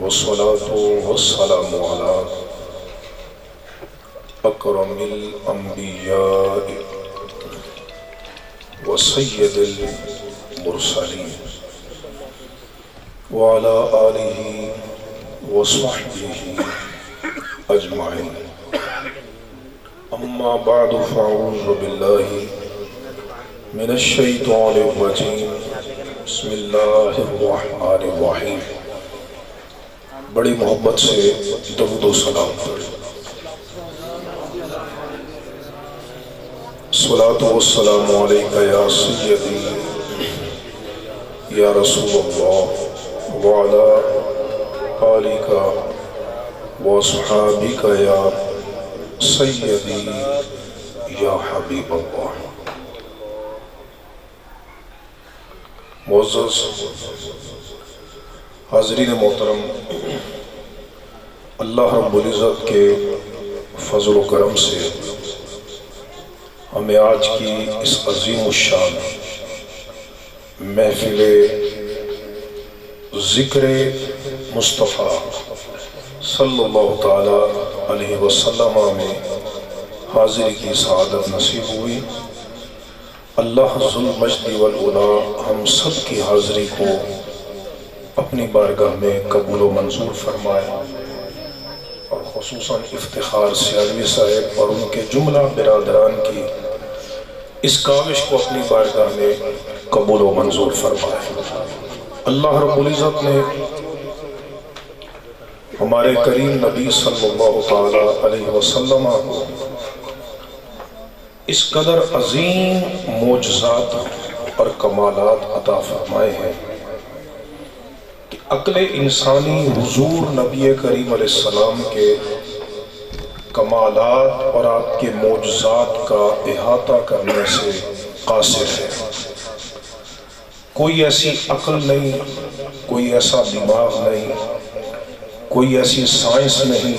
والصلاة والسلام على أكرم الأنبياء وسيد المرسلين وعلى آله وصحبه أجمعين. أما بعد فأعوذ بالله من الشيطان الرجيم. بسم الله الرحمن الرحيم. بڑی محبت سے درود و سلام صلاۃ والسلام علیک یا سیدی یا رسول اللہ وعلی آلک واصحابک یا سیدی یا حبیب اللہ. معزز حاضرین محترم، اللہ رب العزت کے فضل و کرم سے ہمیں آج کی اس عظیم الشان محفل ذکر مصطفیٰ صلی اللہ تعالی علیہ وسلم میں حاضری کی سعادت نصیب ہوئی. اللہ ذو المجد والعلا ہم سب کی حاضری کو اپنی بارگاہ میں قبول و منظور فرمائے، اور خصوصاً افتخار سیالوی صاحب اور ان کے جملہ برادران کی اس کاوش کو اپنی بارگاہ میں قبول و منظور فرمائے. اللہ رب العزت نے ہمارے کریم نبی صلی اللہ تعالی علیہ وسلم کو اس قدر عظیم معجزات اور کمالات عطا فرمائے ہیں کہ عقل انسانی حضور نبی کریم علیہ السلام کے کمالات اور آپ کے معجزات کا احاطہ کرنے سے قاصر ہے. کوئی ایسی عقل نہیں، کوئی ایسا دماغ نہیں، کوئی ایسی سائنس نہیں،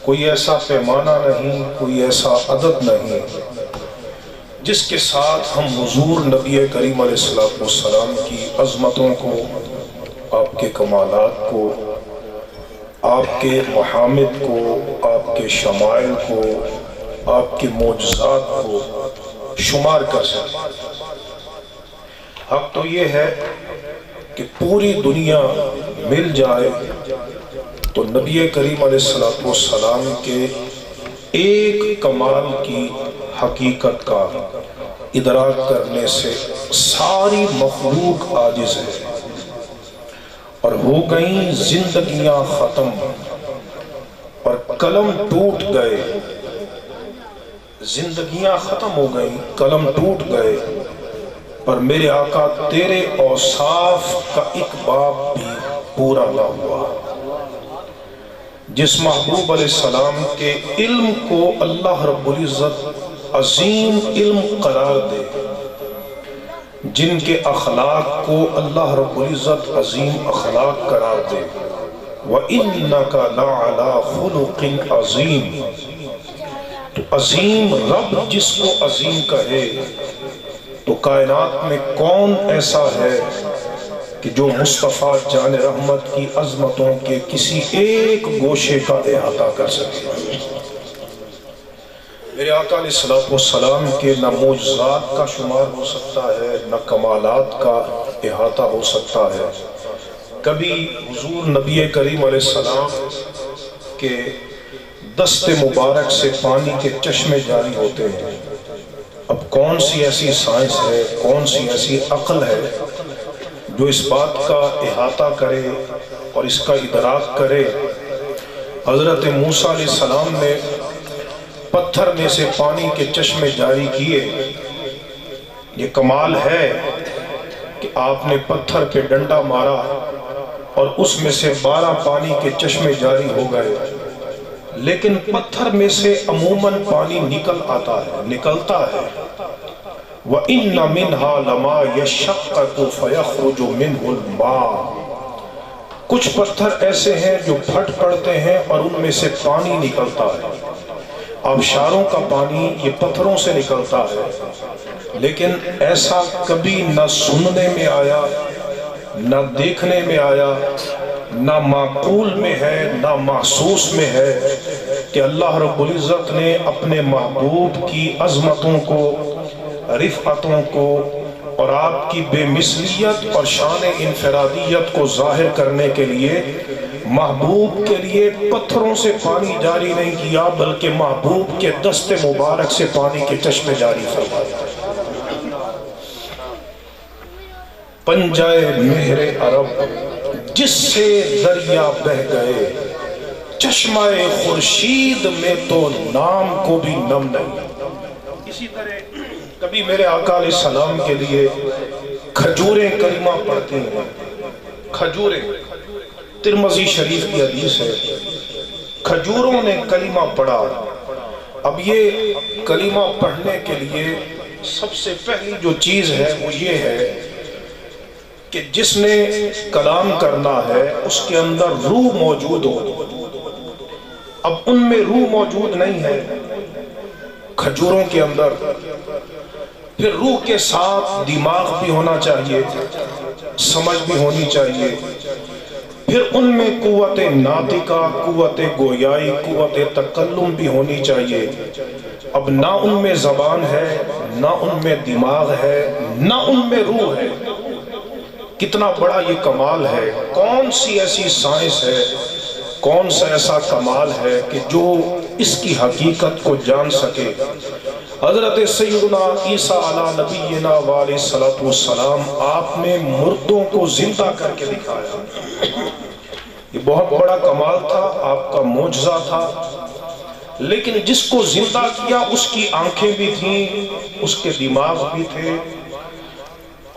کوئی ایسا پیمانہ نہیں، کوئی ایسا عدد نہیں جس کے ساتھ ہم حضور نبی کریم علیہ السلام کی عظمتوں کو، آپ کے کمالات کو، آپ کے محامد کو، آپ کے شمائل کو، آپ کے معجزات کو شمار کر سکیں. حق تو یہ ہے کہ پوری دنیا مل جائے تو نبی کریم علیہ السلام کے ایک کمال کی حقیقت کا ادراک کرنے سے ساری مخلوق عاجز ہے، اور ہو گئیں زندگیاں ختم اور قلم ٹوٹ گئے. زندگیاں ختم ہو گئیں، قلم ٹوٹ گئے، پر میرے آقا تیرے اوصاف کا ایک باب بھی پورا نہ ہوا. جس محبوب علیہ السلام کے علم کو اللہ رب العزت عظیم علم قرار دے، جن کے اخلاق کو اللہ رب العزت عظیم اخلاق قرار دے، وَإِنَّكَ لَعَلَىٰ خُلُقٍ عَظِيمٍ، تو عظیم رب جس کو عظیم کہے تو کائنات میں کون ایسا ہے کہ جو مصطفیٰ جان رحمت کی عظمتوں کے کسی ایک گوشے کا احاطہ کر سکے. میرے آقا علیہ السلام کے نہ معجزات کا شمار ہو سکتا ہے، نہ کمالات کا احاطہ ہو سکتا ہے. کبھی حضور نبی کریم علیہ السلام کے دست مبارک سے پانی کے چشمے جاری ہوتے ہیں. اب کون سی ایسی سائنس ہے، کون سی ایسی عقل ہے جو اس بات کا احاطہ کرے اور اس کا ادراک کرے. حضرت موسیٰ علیہ السلام نے پتھر میں سے پانی کے چشمے جاری کیے. یہ کمال ہے کہ آپ نے پتھر پہ ڈنڈا مارا اور اس میں سے 12 پانی کے چشمے جاری ہو گئے. لیکن پتھر میں سے عموماً پانی نکلتا ہے. وَإِنَّ مِنْهَا لَمَا يَشَّقَّقُ فَيَخْرُجُ مِنْهُ الْمَاءُ، کچھ پتھر ایسے ہیں جو پھٹ پڑتے ہیں اور ان میں سے پانی نکلتا ہے. آبشاروں کا پانی یہ پتھروں سے نکلتا ہے. لیکن ایسا کبھی نہ سننے میں آیا، نہ دیکھنے میں آیا نہ معقول میں ہے نہ محسوس میں ہے کہ اللہ رب العزت نے اپنے محبوب کی عظمتوں کو، رفعتوں کو اور آپ کی بے مثلیت اور شان انفرادیت کو ظاہر کرنے کے لیے محبوب کے لیے پتھروں سے پانی جاری نہیں کیا، بلکہ محبوب کے دست مبارک سے پانی کے چشمے جاری فرمایا۔ پنجائے مہر عرب جس سے دریا بہہ گئے، چشمہ خورشید میں تو نام کو بھی نم نہیں۔ اسی طرح کبھی میرے آقا علیہ السلام کے لیے کھجوریں کلمہ پڑھتی ہیں، کھجوریں، ترمذی شریف کی حدیث ہے، کھجوروں نے کلمہ پڑھا۔ اب یہ کلمہ پڑھنے کے لیے سب سے پہلی جو چیز ہے وہ یہ ہے کہ جس نے کلام کرنا ہے اس کے اندر روح موجود ہو۔ اب ان میں روح موجود نہیں ہے کھجوروں کے اندر، پھر روح کے ساتھ دماغ بھی ہونا چاہیے، سمجھ بھی ہونی چاہیے، پھر ان میں قوت ناطقہ، قوت گویائی، قوت تکلم بھی ہونی چاہیے۔ اب نہ ان میں زبان ہے، نہ ان میں دماغ ہے، نہ ان میں روح ہے۔ کتنا بڑا یہ کمال ہے، کون سی ایسی سائنس ہے، کون سا ایسا کمال ہے کہ جو اس کی حقیقت کو جان سکے۔ حضرت سیدنا عیسیٰ علیہ نبینا علیہ السلام آپ نے مردوں کو زندہ کر کے دکھایا۔ یہ بہت بڑا کمال تھا، آپ کا معجزہ تھا، لیکن جس کو زندہ کیا اس کی آنکھیں بھی تھیں، اس کے دماغ بھی تھے،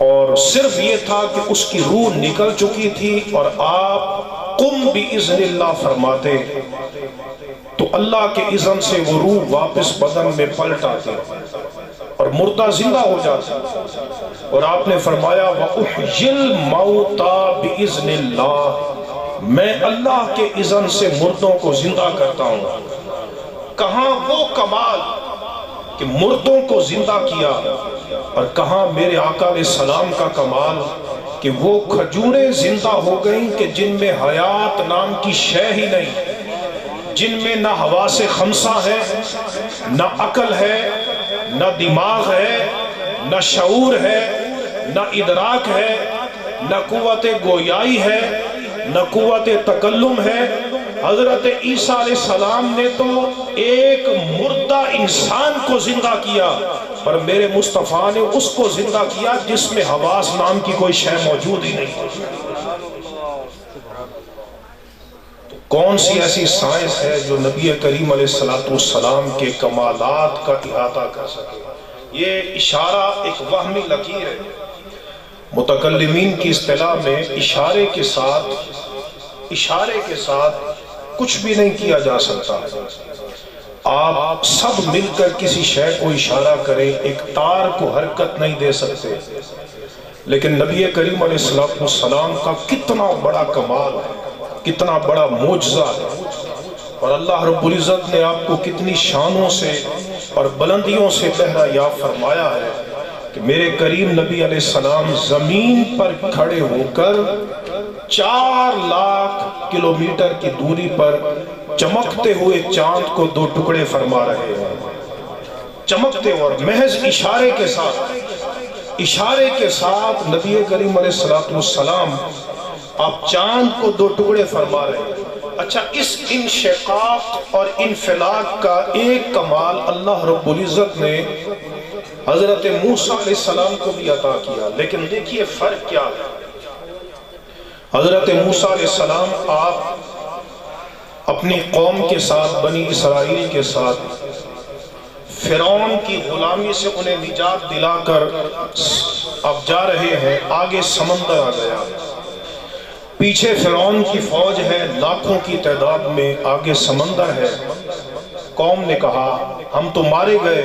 اور صرف یہ تھا کہ اس کی روح نکل چکی تھی، اور آپ قم بِإِذْنِ اللہ فرماتے تو اللہ کے اذن سے وہ روح واپس بدن میں پلٹ آتی اور مردہ زندہ ہو جاتا۔ اور آپ نے فرمایا وَأُحْيِي الْمَوْتَى بِإِذْنِ اللَّهِ، میں اللہ کے اذن سے مردوں کو زندہ کرتا ہوں۔ کہاں وہ کمال کہ مردوں کو زندہ کیا، اور کہاں میرے آقا علیہ السلام کا کمال کہ وہ کھجوریں زندہ ہو گئیں کہ جن میں حیات نام کی شے ہی نہیں، جن میں نہ حواس خمسہ ہے، نہ عقل ہے، نہ دماغ ہے، نہ شعور ہے، نہ ادراک ہے، نہ قوت گویائی ہے، نہ قوت تکلم ہے۔ حضرت عیسیٰ علیہ السلام نے تو ایک مردہ انسان کو زندہ کیا، پر میرے مصطفیٰ نے اس کو زندہ کیا جس میں حواس نام کی کوئی شے موجود ہی نہیں۔ کون سی ایسی سائنس ہے جو نبی کریم علیہ السلام کے کمالات کا احاطہ کر سکے؟ یہ اشارہ ایک وہمی لکیر ہے۔ متکلمین کی اصطلاح میں اشارے کے ساتھ کچھ بھی نہیں کیا جا سکتا۔ آپ سب مل کر کسی شے کو اشارہ کریں، ایک تار کو حرکت نہیں دے سکتے، لیکن نبی کریم علیہ السلام کا کتنا بڑا کمال ہے، کتنا بڑا معجزہ ہے، اور اللہ رب العزت نے آپ کو کتنی شانوں سے اور بلندیوں سے بہرہ یاب فرمایا ہے کہ میرے کریم نبی علیہ السلام زمین پر کھڑے ہو کر 4 لاکھ کلومیٹر کی دوری پر چمکتے ہوئے چاند کو 2 ٹکڑے فرما رہے ہیں، چمکتے، اور محض اشارے کے ساتھ نبی کریم علیہ السلام آپ چاند کو 2 ٹکڑے فرما رہے ہیں۔ اچھا، اس انشقاق اور انفلاق کا ایک کمال اللہ رب العزت نے حضرت موسیٰ علیہ السلام کو بھی عطا کیا، لیکن دیکھیے فرق کیا ہے۔ حضرت موسیٰ علیہ السلام آپ اپنی قوم کے ساتھ، بنی اسرائیل کے ساتھ، فرعون کی غلامی سے انہیں نجات دلا کر اب جا رہے ہیں۔ آگے سمندر آ گیا، پیچھے فرعون کی فوج ہے لاکھوں کی تعداد میں، آگے سمندر ہے۔ قوم نے کہا ہم تو مارے گئے،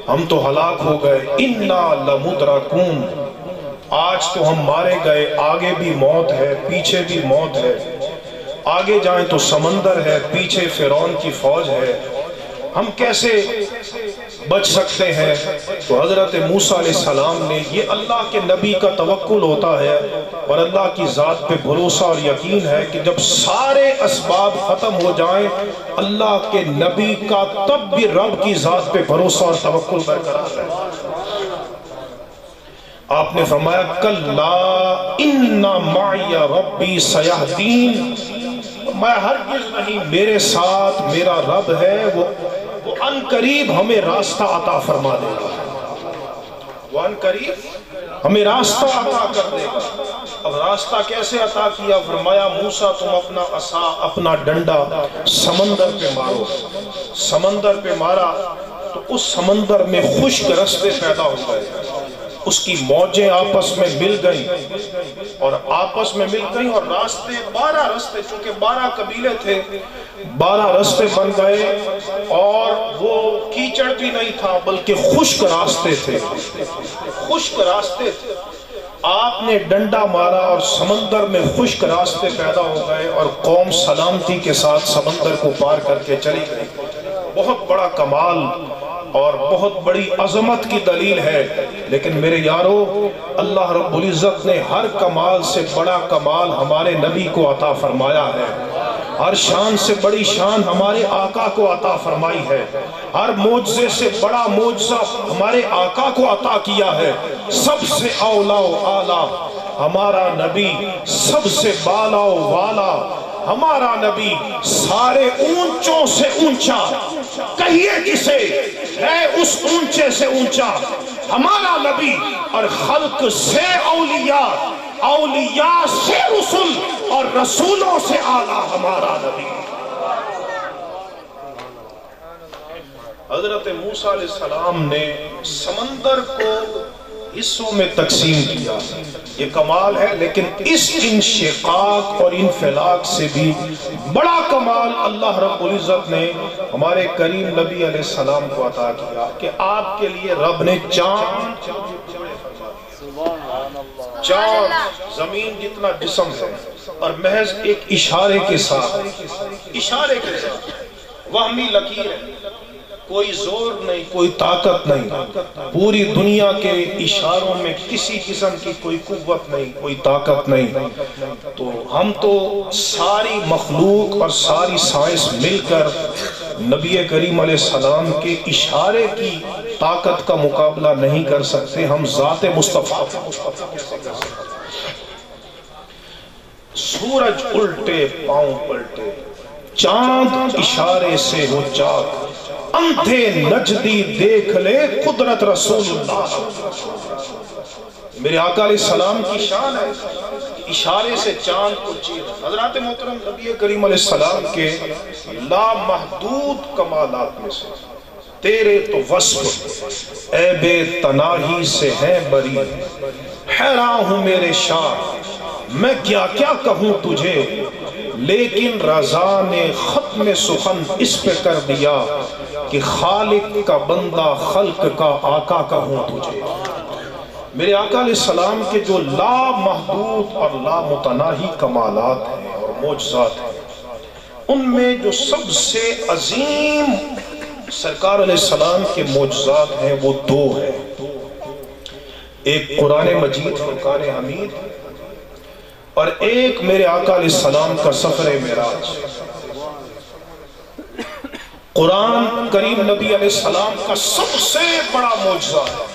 ہم تو ہلاک ہو گئے، اِنَّا لَمُدْرَكُونَ، آج تو ہم مارے گئے، آگے بھی موت ہے، پیچھے بھی موت ہے، آگے جائیں تو سمندر ہے، پیچھے فرعون کی فوج ہے، ہم کیسے بچ سکتے ہیں؟ تو حضرت موسیٰ علیہ السلام نے، یہ اللہ کے نبی کا توکل ہوتا ہے اور اللہ کی ذات پہ بھروسہ اور یقین ہے کہ جب سارے اسباب ختم ہو جائیں اللہ کے نبی کا تب بھی رب کی ذات پہ بھروسہ اور توکل برقرار ہے۔ آپ نے فرمایا کلا ان معی ربی سیہدین، میں ہرگز نہیں، میرے ساتھ میرا رب ہے، وہ ان قریب ہمیں راستہ عطا فرما دے گا، وہ ان قریب ہمیں راستہ عطا کر دے گا۔ اب راستہ کیسے عطا کیا؟ فرمایا موسیٰ تم اپنا عصا، اپنا ڈنڈا سمندر پہ مارو۔ سمندر پہ مارا تو اس سمندر میں خشک رستے پیدا ہو گئے، اس کی موجیں آپس میں مل گئیں اور راستے 12 راستے، چونکہ 12 قبیلے تھے، 12 راستے بن گئے اور وہ کیچڑ بھی نہیں تھا بلکہ خشک راستے تھے، خشک راستے تھے۔ آپ نے ڈنڈا مارا اور سمندر میں خشک راستے پیدا ہو گئے اور قوم سلامتی کے ساتھ سمندر کو پار کر کے چلی گئی۔ بہت بڑا کمال اور بہت بڑی عظمت کی دلیل ہے، لیکن میرے یارو اللہ رب العزت نے ہر کمال سے بڑا کمال ہمارے نبی کو عطا فرمایا ہے، ہر شان سے بڑی شان ہمارے آقا کو عطا فرمائی ہے، ہر معجزے سے بڑا معجزہ ہمارے آقا کو عطا کیا ہے۔ سب سے اولا و اعلیٰ ہمارا نبی، سب سے بالا و والا ہمارا نبی، سارے اونچوں سے اونچا، کہیے جسے ہے اس اونچے سے اونچا ہمارا نبی، اور خلق سے اولیاء، اولیاء سے رسول اور رسولوں سے اعلیٰ ہمارا نبی۔ حضرت موسیٰ علیہ السلام نے سمندر کو حصوں میں تقسیم کیا، یہ کمال ہے، لیکن اس انشقاق اور انفلاق سے بھی بڑا کمال اللہ رب العزت نے ہمارے کریم نبی علیہ السلام کو عطا کیا کہ آپ کے لیے رب نے چاند زمین جتنا جسم ہے اور محض ایک اشارے کے ساتھ وہمی لکیر ہے، کوئی زور نہیں، کوئی طاقت نہیں، پوری دنیا کے اشاروں میں کسی قسم کی کوئی قوت نہیں، کوئی طاقت نہیں، تو ہم تو ساری مخلوق اور ساری سائنس مل کر نبی کریم علیہ السلام کے اشارے کی طاقت کا مقابلہ نہیں کر سکتے، ہم ذات مصطفیٰ سورج الٹے پاؤں پلٹے، چاند اشارے سے ہو چاک، اندھے نجدی دیکھ لے قدرت رسول اللہ۔ میرے آقا علیہ السلام کی شان ہے، اشارے سے چاند کو چیر۔ حضرات محترم نبی کریم علیہ السلام کے لامحدود کمالات میں سے تیرے تو وصف اے بے تناہی سے ہیں بری، حیران ہوں میرے شاہ میں کیا کیا کہوں تجھے، لیکن رضا نے ختم سخن اس پہ کر دیا کہ خالق کا بندہ خلق کا آقا کہوں تجھے۔ میرے آقا علیہ السلام کے جو لامحدود اور لامتناہی کمالات ہیں اور معجزات ہیں، ان میں جو سب سے عظیم سرکار علیہ السلام کے معجزات ہیں وہ دو ہیں، ایک قرآن مجید فرقان حمید اور ایک میرے آقا علیہ السلام کا سفر معراج۔ قرآن کریم نبی علیہ السلام کا سب سے بڑا معجزہ ہے۔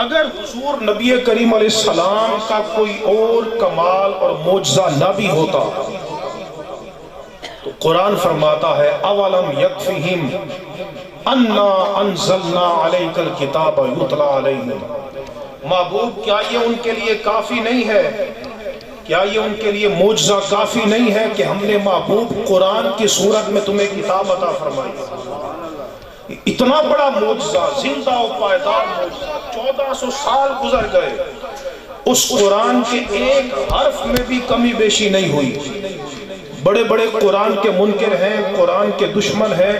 اگر حضور نبی کریم علیہ السلام کا کوئی اور کمال اور معجزہ نہ بھی ہوتا تو قرآن فرماتا ہے اولم یکفہم انا انزلنا علیک الکتاب یتلی علیہم، محبوب کیا یہ ان کے لیے کافی نہیں ہے، کیا یہ ان کے لیے معجزہ کافی نہیں ہے کہ ہم نے محبوب قرآن کی صورت میں تمہیں کتاب عطا فرمائی؟ اتنا بڑا معجزہ، زندہ و پائیدار معجزہ، 1400 سال گزر گئے، اس قرآن کے ایک حرف میں بھی کمی بیشی نہیں ہوئی۔ بڑے بڑے قرآن کے منکر ہیں، قرآن کے دشمن ہیں،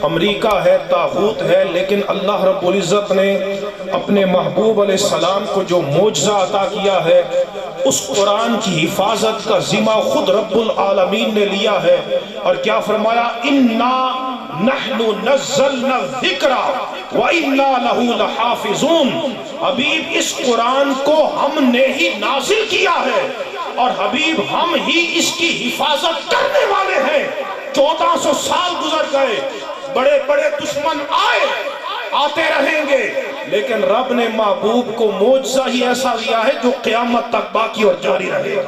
امریکہ ہے، طاغوت ہے، لیکن اللہ رب العزت نے اپنے محبوب علیہ السلام کو جو معجزہ عطا کیا ہے، اس قرآن کی حفاظت کا ذمہ خود رب العالمین نے لیا ہے، اور کیا فرمایا اِنَّا نحن نزلنا الذکر وَإِنَّا لَهُ لَحَافِظُونَ، حبیب اس قرآن کو ہم نے ہی نازل کیا ہے اور حبیب ہم ہی اس کی حفاظت کرنے والے ہیں۔ 1400 سال گزر گئے، بڑے بڑے دشمن آتے رہیں گے، لیکن رب نے محبوب کو معجزہ ہی ایسا دیا ہے جو قیامت تک باقی اور جاری رہے گا۔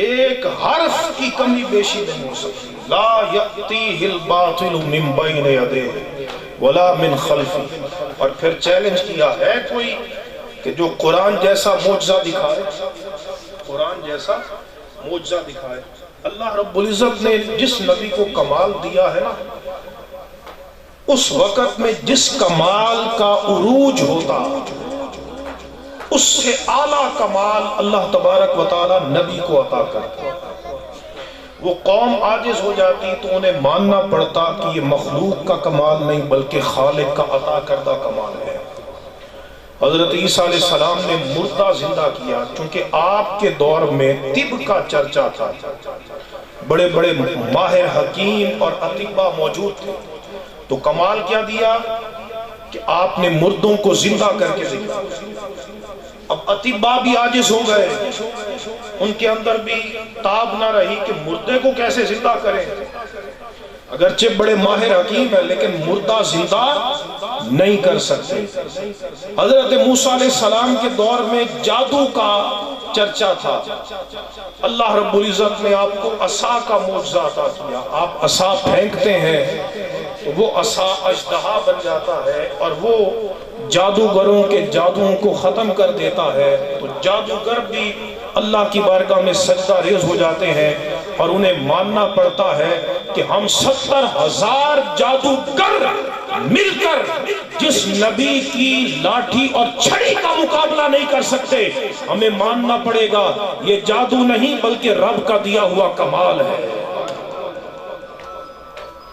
ایک حرف کی کمی بیشی نہیں ہو سکتی۔ لا یأتیہ الباطل من بین یدیہ ولا من خلفہ۔ اور پھر چیلنج کیا ہے کوئی کہ جو قرآن جیسا معجزہ دکھائے، قرآن جیسا معجزہ دکھائے۔ اللہ رب العزت نے جس نبی کو کمال دیا ہے نا، اس وقت میں جس کمال کا عروج ہوتا، اس سے اعلیٰ کمال اللہ تبارک و تعالی نبی کو عطا کرتا۔ وہ قوم عاجز ہو جاتی تو انہیں ماننا پڑتا کہ یہ مخلوق کا کمال نہیں بلکہ خالق کا عطا کردہ کمال ہے۔ حضرت عیسیٰ علیہ السلام نے مردہ زندہ کیا، چونکہ آپ کے دور میں طب کا چرچا تھا، بڑے بڑے ماہر حکیم اور اطباء موجود تھے، تو کمال کیا دیا کہ آپ نے مردوں کو زندہ کر کے دکھا۔ اب اطباء بھی عاجز ہو گئے، ان کے اندر بھی تاب نہ رہی کہ مردے کو کیسے زندہ کریں، اگرچہ بڑے ماہر حکیم ہیں لیکن مردہ زندہ نہیں کر سکتے۔ حضرت موسیٰ علیہ السلام کے دور میں جادو کا چرچا تھا، اللہ رب العزت نے آپ کو عصا کا معجزہ عطا کیا، آپ عصا پھینکتے ہیں تو وہ عصا اژدہا بن جاتا ہے اور وہ جادوگروں کے جادوؤں کو ختم کر دیتا ہے، تو جادوگر بھی اللہ کی بارگاہ میں سجدہ ریز ہو جاتے ہیں اور انہیں ماننا پڑتا ہے کہ ہم 70,000 جادوگر مل کر جس نبی کی لاٹھی اور چھڑی کا مقابلہ نہیں کر سکتے، ہمیں ماننا پڑے گا یہ جادو نہیں بلکہ رب کا دیا ہوا کمال ہے،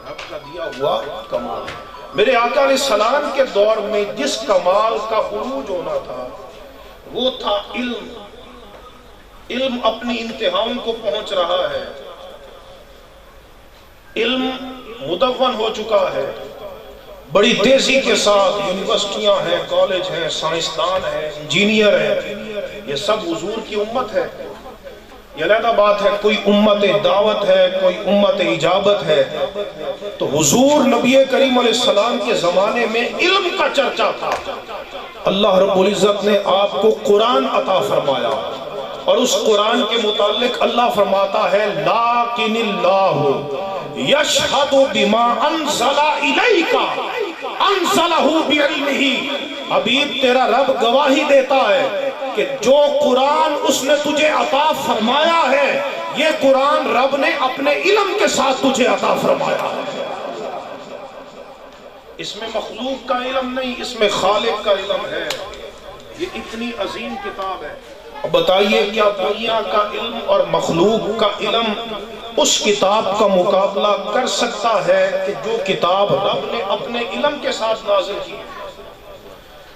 رب کا دیا ہوا کمال ہے۔ میرے آقا علیہ السلام کے دور میں جس کمال کا عروج ہونا تھا وہ تھا علم۔ علم اپنی انتہاؤں کو پہنچ رہا ہے، علم مدون ہو چکا ہے، بڑی تیزی کے ساتھ یونیورسٹیاں ہیں، کالج ہیں، سائنسدان ہیں، انجینئر ہیں، یہ سب حضور کی امت ہے۔ یہ علیحدہ بات ہے، کوئی امت دعوت ہے، کوئی امت اجابت ہے، تو حضور نبی کریم علیہ السلام کے زمانے میں علم کا چرچا تھا۔ اللہ رب العزت نے آپ کو قرآن عطا فرمایا اور اس قرآن کے متعلق اللہ فرماتا ہے لیکن اللہ یشہد بما انزل الیک انزلہ بعلمہ، حبیب تیرا رب گواہی دیتا ہے کہ جو قرآن اس نے تجھے عطا فرمایا ہے یہ قرآن رب نے اپنے علم کے ساتھ تجھے عطا فرمایا ہے۔ اس میں مخلوق کا علم نہیں، اس میں خالق کا علم ہے۔ یہ اتنی عظیم کتاب ہے، اب بتائیے کیا دنیا کا علم اور مخلوق کا علم اس کتاب کا مقابلہ کر سکتا ہے کہ جو کتاب رب نے اپنے علم کے ساتھ نازل کی؟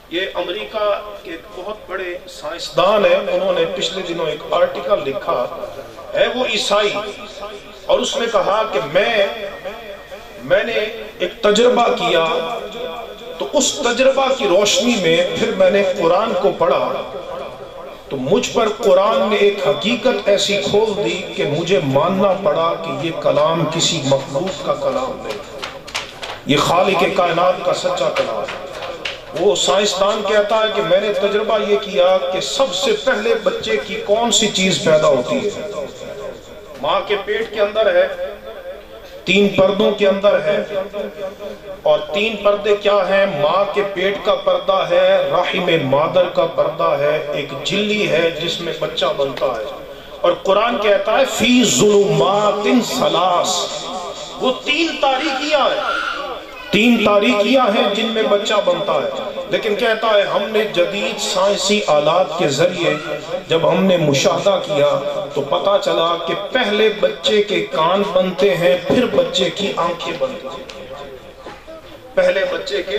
یہ امریکہ کے بہت بڑے سائنسدان ہیں، انہوں نے پچھلے دنوں ایک آرٹیکل لکھا ہے، وہ عیسائی، اور اس نے کہا کہ میں نے ایک تجربہ کیا تو اس تجربہ کی روشنی میں پھر میں نے قرآن کو پڑھا تو مجھ پر قرآن نے ایک حقیقت ایسی کھول دی کہ مجھے ماننا پڑا کہ یہ کلام کسی مخلوق کا کلام نہیں، یہ خالق کائنات کا سچا کلام ہے۔ وہ سائنسدان کہتا ہے کہ میں نے تجربہ یہ کیا کہ سب سے پہلے بچے کی کون سی چیز پیدا ہوتی ہے؟ ماں کے پیٹ کے اندر ہے، 3 پردوں کے اندر ہے، اور 3 پردے کیا ہیں؟ ماں کے پیٹ کا پردہ ہے، رحم مادر کا پردہ ہے، ایک جھلی ہے جس میں بچہ بنتا ہے، اور قرآن کہتا ہے فی ظلمات ثلاث، وہ 3 تاریکیاں ہیں، 3 تاریکیاں ہیں جن میں بچہ بنتا ہے۔ لیکن کہتا ہے ہم نے جدید سائنسی آلات کے ذریعے جب ہم نے مشاہدہ کیا تو پتا چلا کہ پہلے بچے کے کان بنتے ہیں پھر بچے کی آنکھیں بنتی ہیں، پہلے بچے کے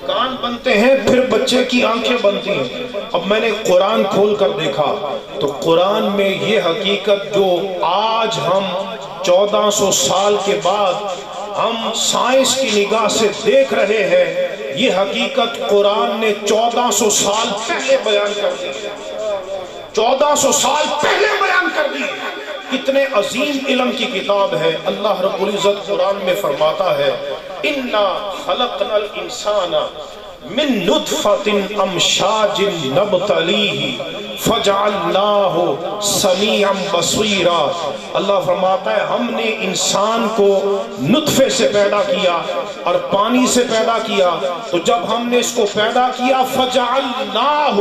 کان بنتے ہیں پھر بچے کی آنکھیں بنتی ہیں۔ اب میں نے قرآن کھول کر دیکھا تو قرآن میں یہ حقیقت جو آج ہم 1400 سال کے بعد ہم سائنس کی نگاہ سے دیکھ رہے ہیں، یہ حقیقت قرآن نے 1400 سال پہلے بیان کر دی، 1400 سال پہلے بیان کر دی۔ کتنے عظیم علم کی کتاب ہے۔ اللہ رب العزت قرآن میں فرماتا ہے اِنَّا خَلَقْنَا الْإِنسَانَ مِن نُطْفَةٍ أَمْشَاجٍ نَبْتَلِيهِ فَجَعَلْنَاهُ سَمِيعًا بَصِيرًا۔ اللہ فرماتا ہے ہم نے انسان کو نطفے سے پیدا کیا اور پانی سے پیدا کیا، تو جب ہم نے اس کو پیدا کیا فَجَعَلْنَاهُ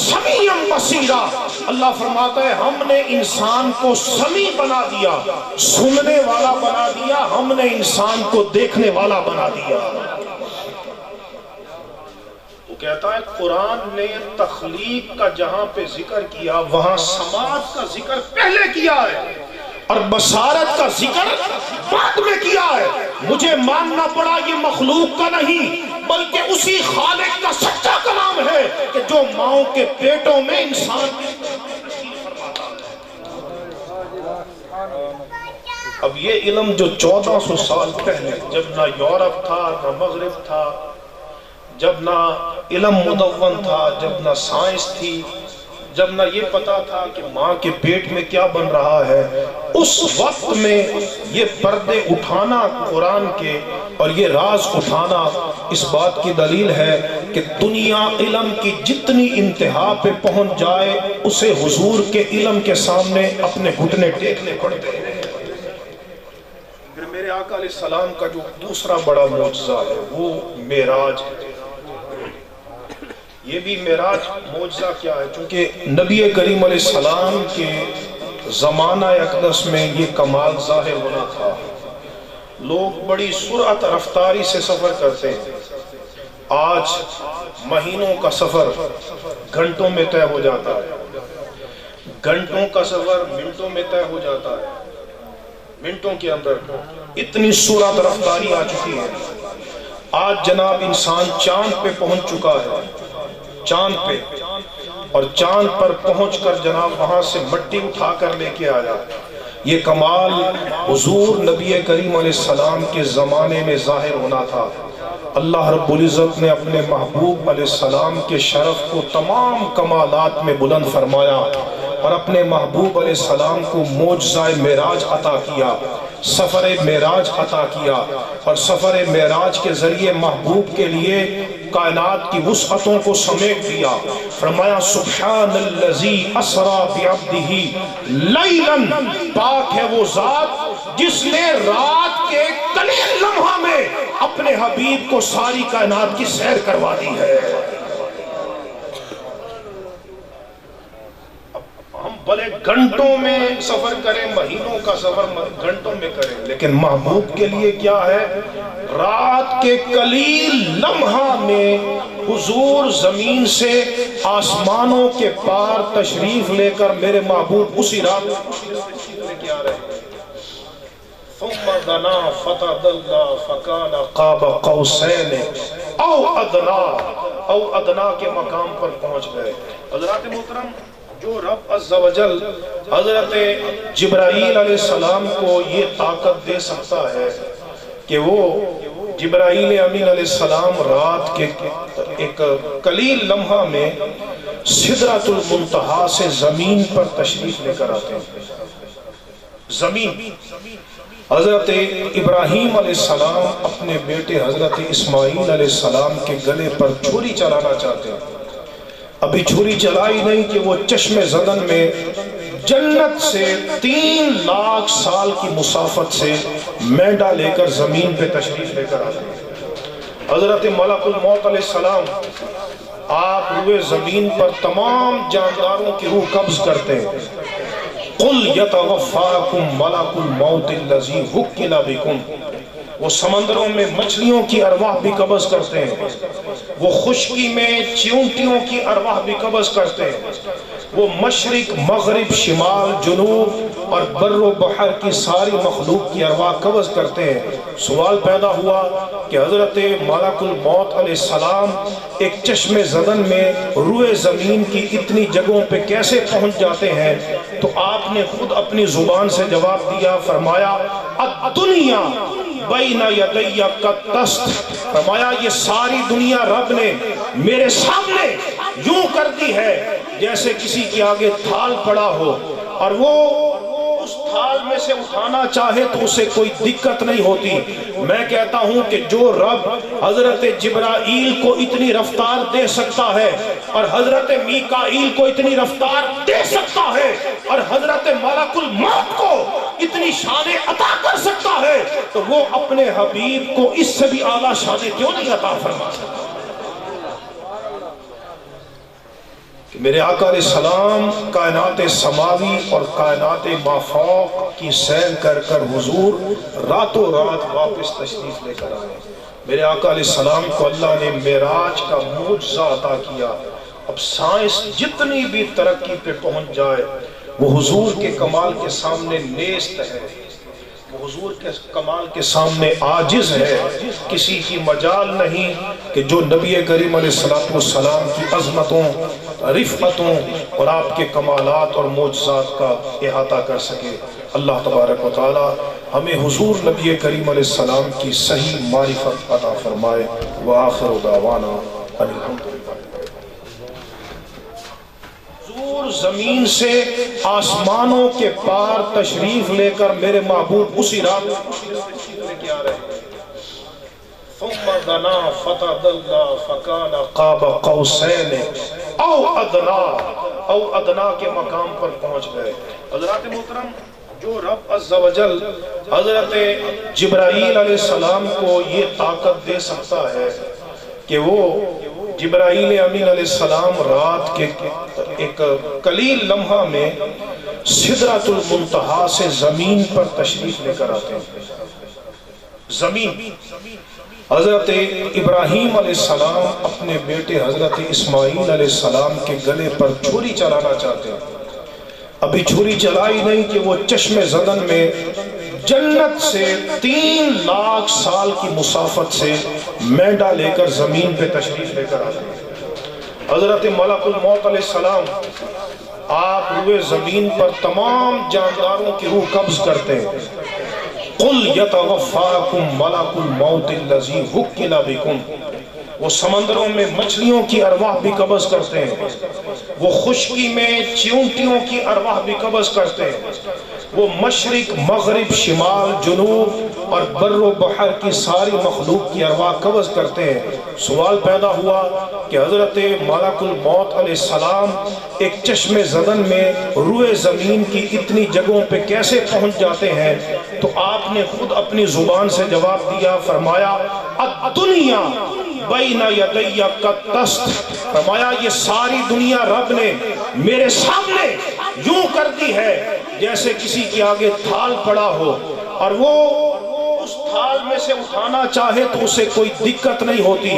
سَمِيعًا بَصِيرًا، اللہ فرماتا ہے ہم نے انسان کو سمیع بنا دیا، سننے والا بنا دیا، ہم نے انسان کو دیکھنے والا بنا دیا۔ کہتا ہے قرآن نے تخلیق کا جہاں پہ ذکر کیا وہاں سماعت کا ذکر پہلے کیا ہے اور بصارت کا ذکر بعد میں کیا ہے۔ مجھے ماننا پڑا یہ مخلوق کا نہیں بلکہ اسی خالق کا سچا کلام ہے کہ جو ماؤں کے پیٹوں میں انسان اب یہ علم جو 1400 سال پہلے جب نہ یورپ تھا نہ مغرب تھا، جب نہ علم مدون تھا، جب نہ سائنس تھی، جب نہ یہ پتا تھا کہ ماں کے پیٹ میں کیا بن رہا ہے، اس وقت میں یہ پردے اٹھانا قرآن کے اور یہ راز اٹھانا اس بات کی دلیل ہے کہ دنیا علم کی جتنی انتہا پہ پہنچ جائے اسے حضور کے علم کے سامنے اپنے گھٹنے ٹیکنے پڑتے ہیں۔ پھر میرے آقا علیہ السلام کا جو دوسرا بڑا معجزہ ہے وہ معراج ہے۔ یہ بھی معراج معجزہ کیا ہے؟ چونکہ نبی کریم علیہ السلام کے زمانہ اقدس میں یہ کمال ظاہر ہونا تھا، لوگ بڑی سرعت رفتاری سے سفر کرتے ہیں۔ آج مہینوں کا سفر گھنٹوں میں طے ہو جاتا ہے، گھنٹوں کا سفر منٹوں میں طے ہو جاتا ہے، منٹوں کے اندر اتنی سرعت رفتاری آ چکی ہے۔ آج جناب انسان چاند پہ پہنچ چکا ہے، چاند پہ، اور چاند پر پہنچ کر جناب وہاں سے مٹی اٹھا کر لے کے آیا۔ یہ کمال حضور نبی کریم علیہ السلام کے زمانے میں ظاہر ہونا تھا۔ اللہ رب العزت نے اپنے محبوب علیہ السلام کے شرف کو تمام کمالات میں بلند فرمایا اور اپنے محبوب علیہ السلام کو معجزہ معراج عطا کیا، سفر معراج عطا کیا، اور سفر معراج کے ذریعے محبوب کے لیے کائنات کی وسعتوں کو سمیٹ دیا۔ فرمایا سبحان الذی اسری بعبدہ لیلا، پاک ہے وہ ذات جس نے رات کے قلیل لمحہ میں اپنے حبیب کو ساری کائنات کی سیر کروا دی ہے۔ ہم بھلے گھنٹوں میں سفر کریں، مہینوں کا سفر گھنٹوں میں کریں، لیکن محبوب کے لیے کیا ہے؟ رات کے قلیل لمحہ میں حضور زمین سے آسمانوں کے پار تشریف لے کر میرے محبوب اسی رات لے کے آ رہے ہیں۔ ثم دنا فتدلى فكان قاب قوسين او ادنا کے مقام پر پہنچ گئے۔ حضرات محترم، جو رب عز و جل حضرت جبرائیل علیہ السلام کو یہ طاقت دے سکتا ہے کہ وہ جبرائیل امین علیہ السلام رات کے ایک قلیل لمحہ میں سدرۃ المنتہا سے زمین پر تشریف لے کر آتے ہیں۔ زمین حضرت ابراہیم علیہ السلام اپنے بیٹے حضرت اسماعیل علیہ السلام کے گلے پر چھری چلانا چاہتے ہیں۔ ابھی چھری چلائی نہیں کہ وہ چشم زدن میں جنت سے 3 لاکھ سال کی مسافت سے مینڈا لے کر زمین پہ تشریف لے کر آتے ہیں۔ حضرت ملک الموت علیہ السلام آپ روئے زمین پر تمام جانداروں کی روح قبض کرتے ہیں۔ قُلْ يَتَوَفَّاكُمْ مَلَكُ الْمَوْتِ الَّذِي وُكِّلَ بِكُمْ، وہ سمندروں میں مچھلیوں کی ارواح بھی قبض کرتے ہیں، وہ خشکی میں چیونٹیوں کی ارواح بھی قبض کرتے ہیں۔ وہ مشرق مغرب شمال جنوب اور بر و بحر کی ساری مخلوق کی ارواح قبض کرتے ہیں۔ سوال پیدا ہوا کہ حضرت ملک الموت علیہ السلام ایک چشم زدن میں روئے زمین کی اتنی جگہوں پہ کیسے پہنچ جاتے ہیں؟ تو آپ نے خود اپنی زبان سے جواب دیا، فرمایا الدنیا بین یدی کالدست، فرمایا یہ ساری دنیا رب نے میرے سامنے یوں کر دی ہے جیسے کسی کے آگے تھال پڑا ہو، اور وہ اس تھال میں سے اٹھانا چاہے تو اسے کوئی دقت نہیں ہوتی۔ میں کہتا ہوں کہ جو رب حضرت جبرائیل کو اتنی رفتار دے سکتا ہے اور حضرت میکائیل کو اتنی رفتار دے سکتا ہے اور حضرت ملک الموت کو اتنی شان عطا کر سکتا ہے، تو وہ اپنے حبیب کو اس سے بھی اعلیٰ شان کیوں نہیں عطا فرماتا؟ میرے آقا علیہ السلام کائنات سماوی اور کائنات مافوق کی سیر کر کر حضور راتوں رات واپس تشریف لے کر آئے۔ میرے آقا علیہ السلام کو اللہ نے معراج کا معجزہ عطا کیا۔ اب سائنس جتنی بھی ترقی پہ پہنچ جائے وہ حضور کے کمال کے سامنے نیست ہے، وہ حضور کے کمال کے سامنے عاجز ہے۔ کسی کی مجال نہیں کہ جو نبی کریم علیہ السلام کی عظمتوں، رفعتوں اور آپ کے کمالات اور معجزات کا احاطہ کر سکے۔ اللہ تبارک و تعالی ہمیں حضور نبی کریم علیہ السلام کی صحیح معرفت عطا فرمائے۔ وآخر دعوانا ان الحمدللہ۔ حضور زمین سے آسمانوں کے پار تشریف لے کر میرے محبوب اسی رات لے کے آ رہے ہیں۔ ثم دنا فتدلى فكان قاب قوسین او ادنا کے مقام پر پہنچ گئے۔ حضرات محترم، جو رب عز و جل حضرت جبرائیل علیہ السلام کو یہ طاقت دے سکتا ہے کہ وہ جبرائیل امین علیہ السلام رات کے ایک قلیل لمحہ میں سدرۃ المنتہا سے زمین پر تشریف لے کر آتے ہیں۔ زمین حضرت ابراہیم علیہ السلام اپنے بیٹے حضرت اسماعیل علیہ السلام کے گلے پر چھری چلانا چاہتے ہیں۔ ابھی چھری چلائی نہیں کہ وہ چشم زدن میں جنت سے 3 لاکھ سال کی مسافت سے مینڈا لے کر زمین پہ تشریف لے کر آتے ہیں۔ حضرت ملک الموت علیہ السلام آپ روئے زمین پر تمام جانداروں کی روح قبض کرتے ہیں۔ قُلْ يَتَوَفَّاكُمْ مَلَكُ الْمَوْتِ الَّذِي وُكِّلَ بِكُمْ، وہ سمندروں میں مچھلیوں کی ارواح بھی قبض کرتے ہیں، وہ خشکی میں چیونٹیوں کی ارواح بھی قبض کرتے ہیں، وہ مشرق مغرب شمال جنوب اور بر و بحر کی ساری مخلوق کی ارواح قبض کرتے ہیں۔ سوال پیدا ہوا کہ حضرت ملک الموت علیہ السلام ایک چشم زدن میں روئے زمین کی اتنی جگہوں پہ کیسے پہنچ جاتے ہیں؟ تو آپ نے خود اپنی زبان سے جواب دیا، فرمایا الدنیا بین یدی کالدست، فرمایا یہ ساری دنیا رب نے میرے سامنے یوں کر دی ہے جیسے کسی کے آگے تھال پڑا ہو، اور وہ اس تھال میں سے اٹھانا چاہے تو اسے کوئی دقت نہیں ہوتی۔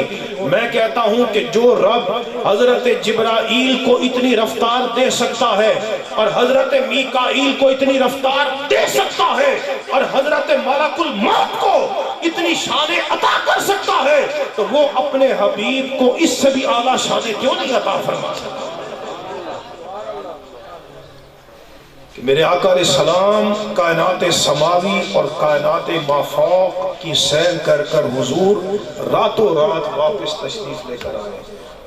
میں کہتا ہوں کہ جو رب حضرت جبرائیل کو اتنی رفتار دے سکتا ہے اور حضرت میکائیل کو اتنی رفتار دے سکتا ہے اور حضرت ملک الموت کو اتنی شان عطا کر سکتا ہے، تو وہ اپنے حبیب کو اس سے بھی اعلیٰ شان کیوں نہیں عطا فرماتا؟ میرے آقا علیہ السلام کائنات سماوی اور کائنات مافوق کی سیر کر کر حضور راتوں رات واپس تشریف لے کر آئے۔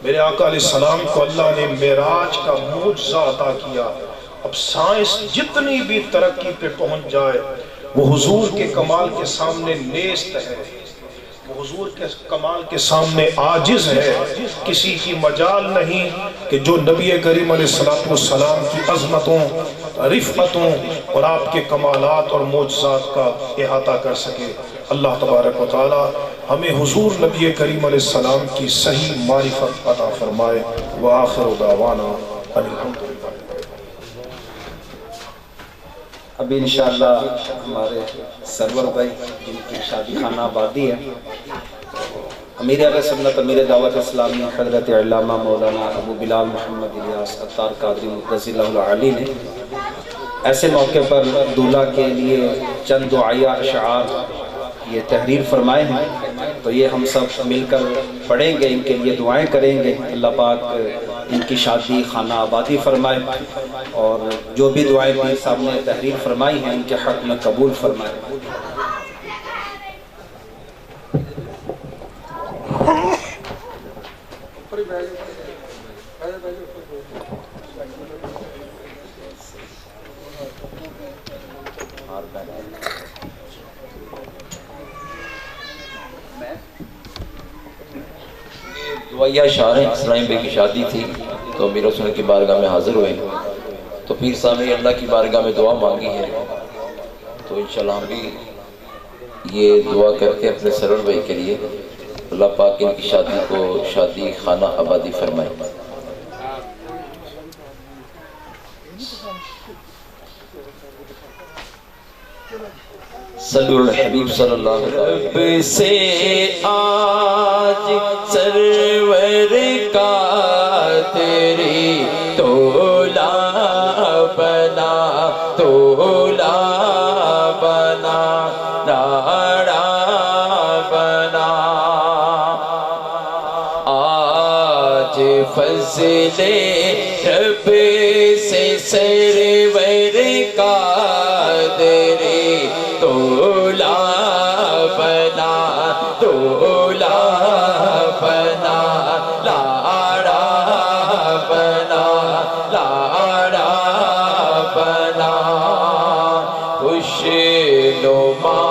میرے آقا علیہ السلام کو اللہ نے معراج کا معجزہ عطا کیا۔ اب سائنس جتنی بھی ترقی پہ پہنچ جائے وہ حضور کے کمال کے سامنے نیست ہے، وہ حضور کے کمال کے سامنے عاجز ہے۔ کسی کی مجال نہیں کہ جو نبی کریم علیہ السلام کی عظمتوں، رفعتوں اور آپ کے کمالات اور معجزات کا احاطہ کر سکے۔ اللہ تبارک و تعالی ہمیں حضور نبی کریم علیہ السلام کی صحیح معرفت عطا فرمائے۔ وآخر دعوانا ان الحمدللہ۔ ابھی انشاءاللہ ہمارے سرور بھائی جن کی شادی خانہ آبادی ہے امیر اہل سنت امیر دعوت اسلامی حضرت علامہ مولانا ابو بلال محمد الیاس عطار قادری مقدس اللہ العلی نے ایسے موقع پر دولہا کے لیے چند دعائیہ اشعار یہ تحریر فرمائے ہیں، تو یہ ہم سب مل کر پڑھیں گے، ان کے لیے دعائیں کریں گے، اللہ پاک ان کی شادی خانہ آبادی فرمائے، اور جو بھی دعائیں پیر صاحب نے تحریر فرمائی ہیں ان کے حق میں قبول فرمائے۔ دعائیہ اشعار ہیں۔ اسرائیم بے کی شادی تھی تو امیر حسن کی بارگاہ میں حاضر ہوئے، تو پیر صاحب نے اللہ کی بارگاہ میں دعا مانگی ہے، تو انشاءاللہ ہم بھی یہ دعا کرتے ہیں اپنے سرور بھائی کے لیے، اللہ پاک ان کی شادی کو شادی خانہ آبادی فرمائے۔ صلی اللہ حبیب صلی اللہ علیہ وسلم۔ رب سے آج سرور کا تیری تولا بنا، تولا بنا، ناڑا بنا، آج فضل رب سے سرور کا تیری تولا بنا، تولا بنا، لاڑا بنا، لاڑا بنا، خوش نما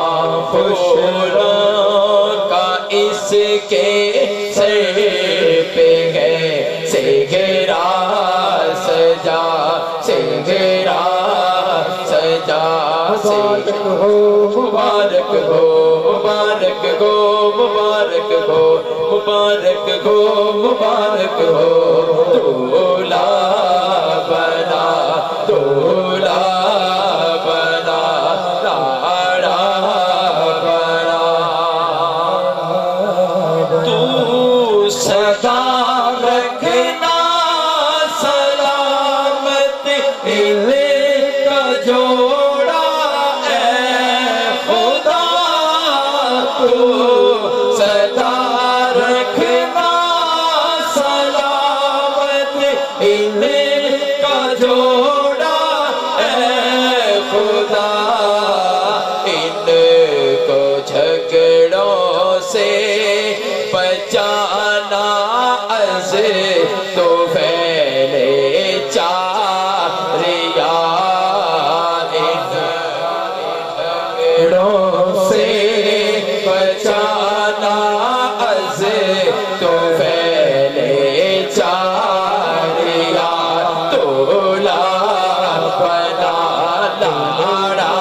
پھولوں کا اس کے سر پہ ہے سہرا سجا، سہرا سجا، مبارک ہو، مبارک ہو، مبارک ہو، مبارک ہو، مبارک ہو، مبارک ہو، دولا بنا، دولا بنا، لاڑا بنا، تو سدا رکھنا سلامت ان کا جوڑا، سدا رکھنا سلامت ان کا جوڑا، اے خدا ان کو جھگڑوں سے بچانا، از تو پھیلے چاریا، ان جھگڑوں سے بچانا، از تو پھیلے چاریا، تولا بنا، لاڑا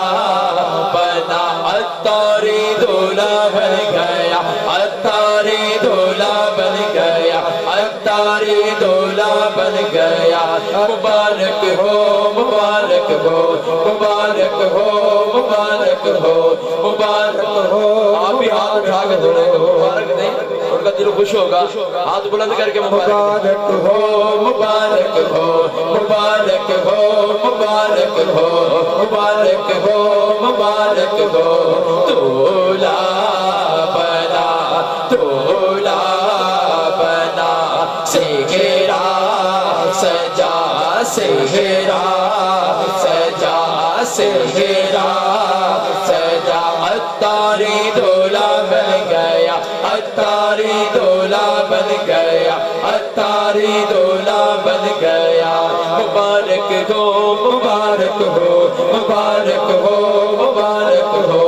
بنا، عطاری دولا بن گیا، عطاری دولا بن گیا، عطاری دولا بن گیا، مبارک ہو، مبارک ہو، مبارک ہو، مبارک ہو، مبارک ہو، آپ بھی ہاتھ اٹھا کے دولے کو مبارک دیں، ان کا دل خوش ہوگا، ہاتھ بلند کر کے مبارک ہو، مبارک ہو، مبارک ہو، مبارک ہو، مبارک ہو، مبارک ہو، دولا بنا، دولا بنا، سہرا سجا، سہرا سجا، سہرا سجا، عطاری دولا بن گیا، عطاری دولا بن گیا، عطاری دولا بن گیا، مبارک ہو، مبارک ہو، مبارک ہو، مبارک ہو،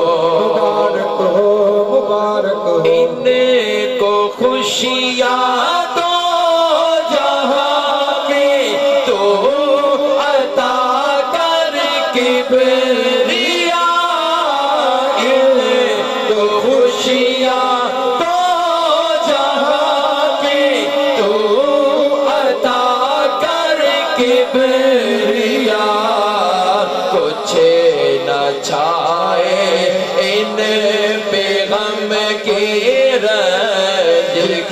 مبارک ہو، مبارک ہو، ان کو خوشیاں دو جہاں کی تو عطا کر کبریا، ان کو خوشیاں دو جہاں کی تو عطا کر کبریا، کچھ نہ چھائے ان پہ غم کی رنج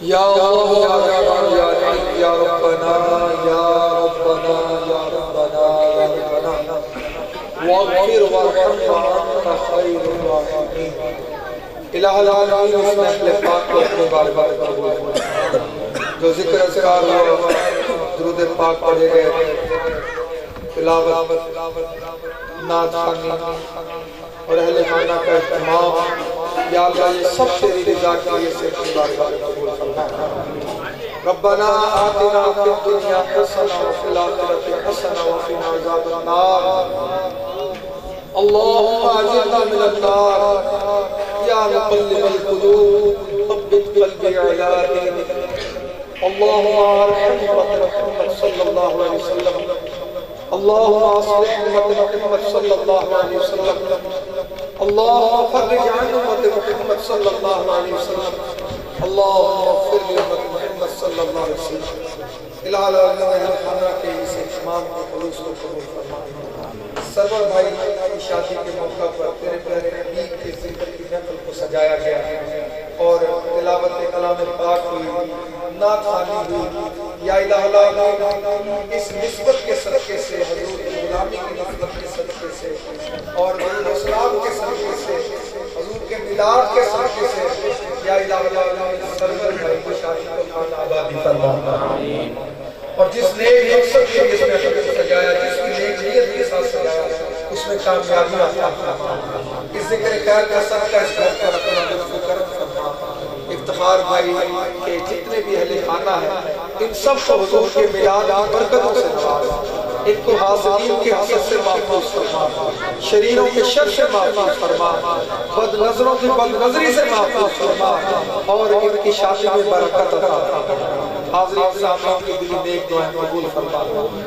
یا اللہ یا رحمان یا رحیم یا ربنا یا ربنا یا ربنا یا ربنا واغفر وارحم وانت خیر الراحمین۔ الہ العالمین اس محفل پاک کو اپنے بارگاہ میں قبول فرما۔ جو ذکر اذکار ہوا، درود پاک پڑھے گئے، تلاوت، نعت خوانی اور اہل خانہ کا اہتمام، یا اللہ یہ سب تیری رضا کے لیے سے اپنی بارگاہ میں قبول فرما۔ ربنا آتنا فی الدنیا حسنہ وفی الآخرۃ حسنہ وقنا عذاب النار۔ اللہم اجرنا من النار یا مقلب القلوب ثبت قلبی علی دینک۔ اللہم ارحم امت محمد صلی اللہ علیہ وسلم، اللہم اصلح امت محمد صلی اللہ علیہ وسلم، اللہم فرج عن امت محمد صلی اللہ علیہ وسلم، اللہم اغفر لامت محمد صلی اللہ علیہ وسلم۔ الہ العالمین خانہ کے اس اہتمام کو خلوص کو قبول فرما۔ سرور بھائی کی شادی کے موقع پر تیرے پیارے حبیب کے ذکر کی محفل کو سجایا گیا اور تلاوت کلام پاک ہوئی، نعت خوانی ہوئی۔ یا الہ العالمین اس نسبت کے صدقے سے، حضور کی غلامی کی نسبت کے صدقے سے اور درود و سلام کے صدقے سے، حضور کے میلاد کے صدقے سے، یا الہ العالمین سرور بھائی کی شادی کو خانہ آبادی فرما۔ اور جس نیک مقصد کے جس میں خود سجایا، جس کی نیک نیت کے ساتھ سجایا، اس میں کامیابی عطا فرما۔ اس ذکر خیر کا صدقہ اس گھر پر اپنا لطف و کرم فرما۔ افتخار بھائی کے جتنے بھی اہل خانہ ہیں، ان سب کو حضور کے میلاد کی برکتوں سے نواز، ان کو حاضرین کے حسد سے محفوظ فرما، شریروں کے شر سے محفوظ فرما، بد نظروں کی بد نظری سے محفوظ فرما، اور ان کی شادی میں برکت عطا فرما۔ حاضرین سامعین کی دلی نیک دعائیں قبول فرما۔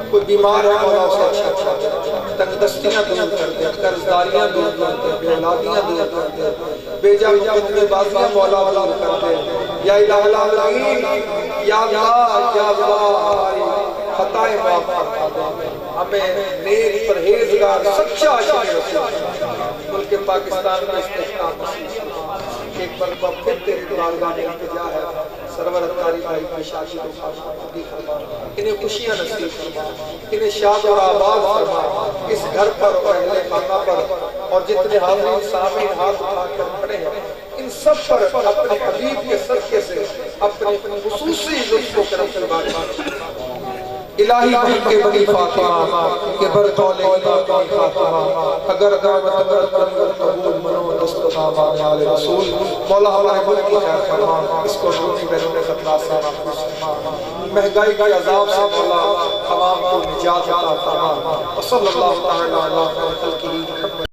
کوئی بیمار ہے مولا اسے اچھا فرما، تنگ دستیاں دور کر دے، قرضداریاں دور کر دے، بے اولادیاں دور کر دے، بے جا مقدمے بازیاں مولا دور کر دے۔ یا الہ العالمین یا اللہ یا اللہ خطائیں معاف فرما دے، ہمیں نیک پرہیزگار سچا عاشق رسول ملک پاکستان میں استحکام نصیب فرما۔ ایک مرتبہ پھر تیری بارگاہ میں التجا ہے، سرور اتاری بھائی کی شادی کو خوشی فرما، انہیں خوشیاں نصیب فرما، انہیں شاد اور آباد فرما۔ اس گھر پر اور اہل خانہ پر اور جتنے حاضرین سامعین ہاتھ اٹھا کر کھڑے ہیں، ان سب پر اپنے حبیب کے صدقے سے اپنے خصوصی لطف و کرم سے بارگاہ الہی بہن کے بنی فاطمہ کے برطول ایمان خاتمہ، اگر دعوت برت کنی اور قبول منو دست آمان آل رسول۔ مولا ہمارے ملک کی خیر فرما، اس کو شروعی بیرون خطرات سے محفوظ فرما، مہنگائی کے عذاب سے مولا عوام کو نجات عطا فرما۔ وصلی اللہ تعالی علی خیر خلقہ محمد